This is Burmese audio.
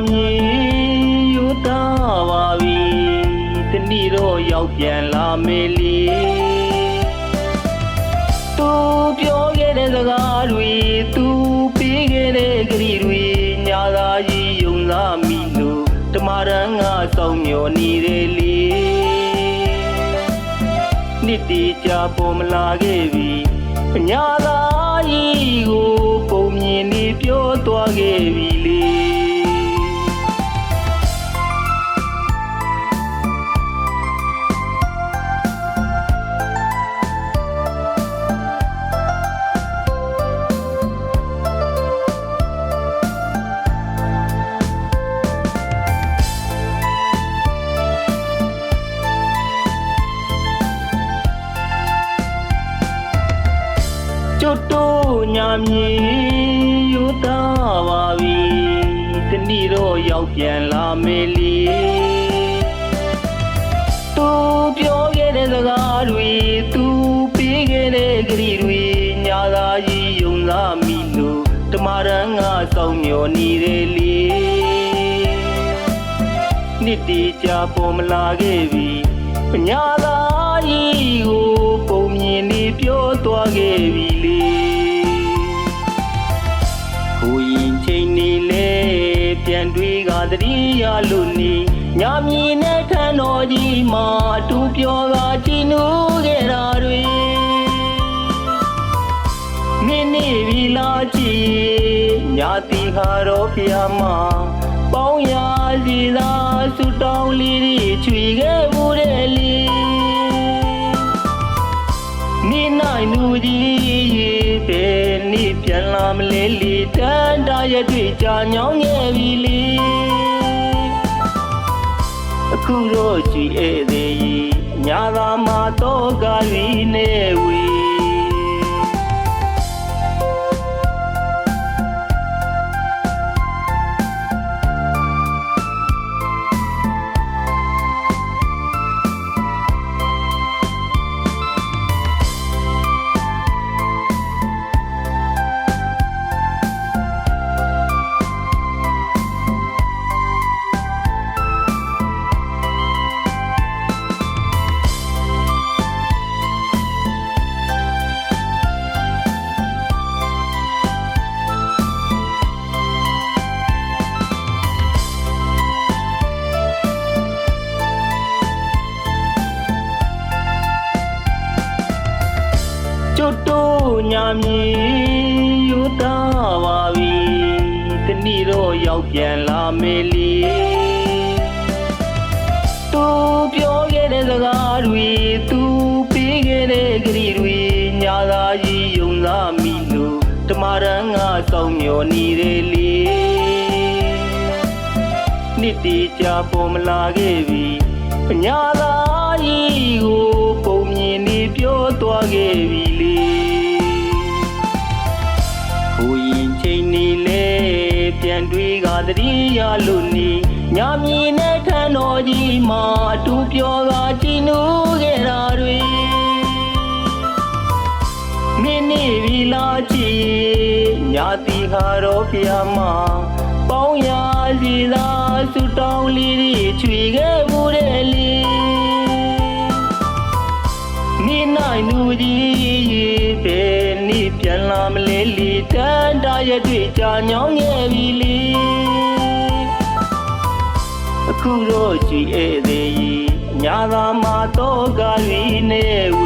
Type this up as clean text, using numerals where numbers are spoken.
မြေယူသားပါပြီတနည်းတော့ရောက်ပြန်လာမေလီသူပြောခဲ့တဲ့စကားတွေသူပေးခဲ့တဲ့ကြည်တွေညာသာကြီးယုံသားမိလို့တမရန်ကစောင့်မျှော်နေတယ်လေနှစ်တည်ကြပေါ်မလာခဲ့ပြီညာသာကြီးကိုပုံမြင်နေပြောသွားခဲ့ပြီလေကျွတ်တို့ညာမြေယူသားပါပြီတနည်းတော့ရောက်ပြန်လာမေလီသူပြောခဲ့တဲ့စကားတွေသူပေးခဲ့တဲ့ကြည်တွေညာသာကြီးယုံသားမိလို့တမရန်ကစောင့်မျှော်နေတယ်လေနှစ်တည်ကြပေါ်မလာခဲ့ပြီညာသာကြီးကိုပုံမြင်နေပြောသွားခဲ့ပြီလေကိုရင်ချိန်နေလေပြန်တွေကတတိယလို့နေညာမြင်တဲ့ထန်တော်ကြီးမှာအတူပြောကကြည်နူးခဲ့တာတွေမင်းနေပြီလားကြည်ညာတိခါတော့ဖျားမှာပေါင်းရစီသာဆူတောင်းလေးတွေချွေခဲ့မှုတဲ့လေမိနိုင်လူကြီးပဲနေပြန်လာမလဲလေတန်တရတွေ့ကြာညောင်းခဲ့ပြီလေအခုတော့ကြည်ဧည့်သည်ညာသာမှာတော့ကားရီနေဝေကျွတ်တို့ညာမြေယူသားပါပြီတနည်းတော့ရောက်ပြန်လာမေလီသူပြောခဲ့တဲ့စကားတွေသူပေးခဲ့တဲ့ကြည်တွေညာသာကြီးယုံသားမိလို့တမရန်ကစောင့်မျှော်နေတယ်လေနှစ်တည်ကြပေါ်မလာခဲ့ပြီညာသာကြီးကိုပုံမြင်နေပြောသွားခဲ့ပြီလေကိုရင်ချိန်နေလေပြန်တွေကတတိယလို့နေညာမြင်တဲ့ထန်တော်ကြီးမှာအတူပြောကကြည်နူးခဲ့တာတွေမင်းနေပြီလားကြည်ညာတိခါတော့ဖျားမှာပေါင်းရစီသာဆူတောင်းလေးတွေချွေခဲ့မှုတဲ့လေမိနိုင်လူကြီးပဲနေပြန်လာမလဲလေတန်တရတွေ့ကြာညောင်းခဲ့ပြီလေအခုတော့ကြည်ဧည့်သည်ညာသာမှာတော့ကားရီနေဝ